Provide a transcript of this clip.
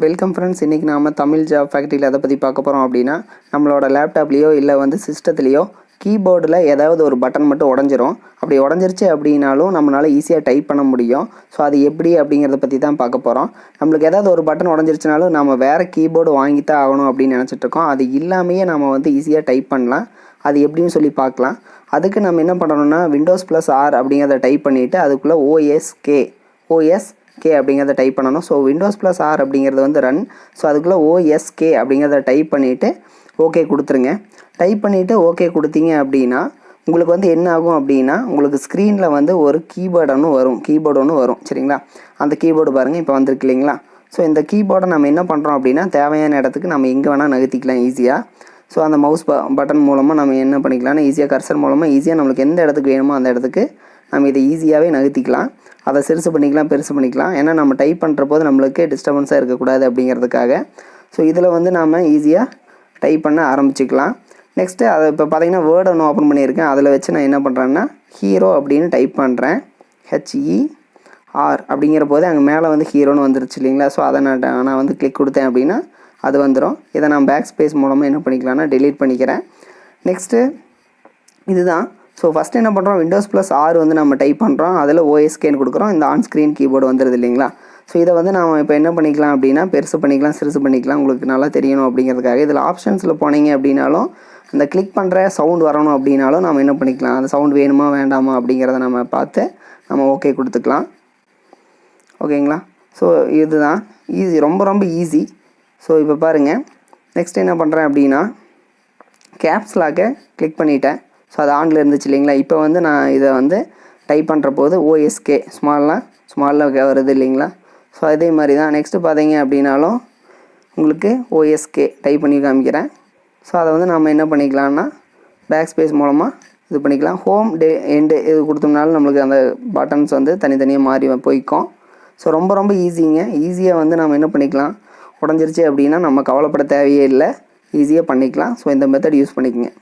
Welcome friends. இன்றைக்கி நாம் Tamil job ஃபேக்ட்ரியில் எதை பற்றி பார்க்க போகிறோம் அப்படின்னா, நம்மளோட லேப்டாப்லேயோ இல்லை சிஸ்டத்துலேயோ கீபோர்டில் ஏதாவது ஒரு பட்டன் மட்டும் உடஞ்சிரும். அப்படி உடஞ்சிருச்சு அப்படின்னாலும் நம்மளால் ஈஸியாக டைப் பண்ண முடியும். ஸோ அது எப்படி அப்படிங்கிறத பற்றி தான் பார்க்க போகிறோம். நம்மளுக்கு ஏதாவது ஒரு பட்டன் உடஞ்சிருச்சுனாலும் நம்ம வேறு கீபோர்டு வாங்கித்தான் ஆகணும் அப்படின்னு நினச்சிட்ருக்கோம். அது இல்லாமையே நம்ம ஈஸியாக டைப் பண்ணலாம். அது எப்படின்னு சொல்லி பார்க்கலாம். அதுக்கு நம்ம என்ன பண்ணணும்னா, Windows+R அப்படிங்கிறத டைப் பண்ணிவிட்டு அதுக்குள்ளே OSK அப்படிங்கிறத டைப் பண்ணணும். ஸோ Windows+R அப்படிங்கிறது ரன். ஸோ அதுக்குள்ளே OSK அப்படிங்கிறத டைப் பண்ணிவிட்டு ஓகே கொடுத்துருங்க. டைப் பண்ணிவிட்டு ஓகே கொடுத்தீங்க அப்படின்னா உங்களுக்கு என்ன ஆகும் அப்படின்னா, உங்களுக்கு ஸ்க்ரீனில் ஒரு கீபோர்டு ஒன்று வரும் சரிங்களா. அந்த கீபோர்டு பாருங்கள் இப்போ வந்திருக்கு இல்லைங்களா. ஸோ இந்த கீபோர்டை நம்ம என்ன பண்ணுறோம் அப்படின்னா, தேவையான இடத்துக்கு நம்ம எங்கே வேணால் நகர்த்திக்கலாம் ஈஸியாக. ஸோ அந்த மவுஸ் பட்டன் மூலமாக நம்ம என்ன பண்ணிக்கலாம்னா, ஈஸியாக கர்சர் மூலமாக ஈஸியாக நம்மளுக்கு எந்த இடத்துக்கு வேணுமோ அந்த இடத்துக்கு நம்ம இதை ஈஸியாகவே நகர்த்திக்கலாம். அதை சிறுசு பண்ணிக்கலாம், பெருசு பண்ணிக்கலாம். ஏன்னா நம்ம டைப் பண்ணுற போது நம்மளுக்கு டிஸ்டர்பன்ஸாக இருக்கக்கூடாது அப்படிங்கிறதுக்காக. ஸோ இதில் நாம் ஈஸியாக டைப் பண்ண ஆரம்பிச்சிக்கலாம். நெக்ஸ்ட்டு அதை இப்போ பார்த்தீங்கன்னா வேர்டு ஒன்று ஓப்பன் பண்ணியிருக்கேன். அதில் வச்சு நான் என்ன பண்ணுறேன்னா, ஹீரோ அப்படின்னு டைப் பண்ணுறேன். HER அப்படிங்கிற போது அங்கே மேலே ஹீரோன்னு வந்துருச்சு இல்லைங்களா. ஸோ அதை நான் கிளிக் கொடுத்தேன் அப்படின்னா அது வந்துடும். இதை நான் பேக் ஸ்பேஸ் மூலமாக என்ன பண்ணிக்கலாம்னா டெலீட் பண்ணிக்கிறேன். நெக்ஸ்ட்டு இதுதான். ஸோ ஃபஸ்ட்டு என்ன பண்ணுறோம், Windows+R நம்ம டைப் பண்ணுறோம். அதில் OSKன்னு கொடுக்குறோம். இந்த ஆன் ஸ்க்ரீன் கீபோர்டு வந்துடுது இல்லைங்களா. ஸோ இதை நாம் இப்போ என்ன பண்ணிக்கலாம் அப்படின்னா, பெருசு பண்ணிக்கலாம், சிறுசு பண்ணிக்கலாம். உங்களுக்கு நல்லா தெரியணும் அப்படிங்கிறதுக்காக. இதில் ஆப்ஷன்ஸில் போனீங்க அப்படின்னாலும், அந்த கிளிக் பண்ணுற சவுண்ட் வரணும் அப்படின்னாலும் நம்ம என்ன பண்ணிக்கலாம், அந்த சவுண்ட் வேணுமா வேண்டாமா அப்படிங்கிறத நம்ம பார்த்து நம்ம ஓகே கொடுத்துக்கலாம். ஓகேங்களா. ஸோ இதுதான் ஈஸி, ரொம்ப ரொம்ப ஈஸி. ஸோ இப்போ பாருங்கள், நெக்ஸ்ட் என்ன பண்ணுறேன் அப்படின்னா, கேப்ஸ் லாக்கை கிளிக் பண்ணிட்டேன். ஸோ அது ஆனில் இருந்துச்சு இல்லைங்களா. இப்போ நான் இதை டைப் பண்ணுற போது OSK ஸ்மாலில் வருது இல்லைங்களா. ஸோ அதே மாதிரி தான் நெக்ஸ்ட்டு பார்த்தீங்க அப்படின்னாலும் உங்களுக்கு OSK டைப் பண்ணி காமிக்கிறேன். ஸோ அதை நம்ம என்ன பண்ணிக்கலாம்னா, பேக் ஸ்பேஸ் மூலமாக இது பண்ணிக்கலாம். ஹோம் எண்டு இது கொடுத்தோம்னாலும் நம்மளுக்கு அந்த பட்டன்ஸ் தனித்தனியாக மாறி போய்க்கும். ஸோ ரொம்ப ரொம்ப ஈஸிங்க. ஈஸியாக நம்ம என்ன பண்ணிக்கலாம், உடஞ்சிருச்சு அப்படின்னா நம்ம கவலைப்பட தேவையே இல்லை, ஈஸியாக பண்ணிக்கலாம். ஸோ இந்த மெத்தட் யூஸ் பண்ணிக்கங்க.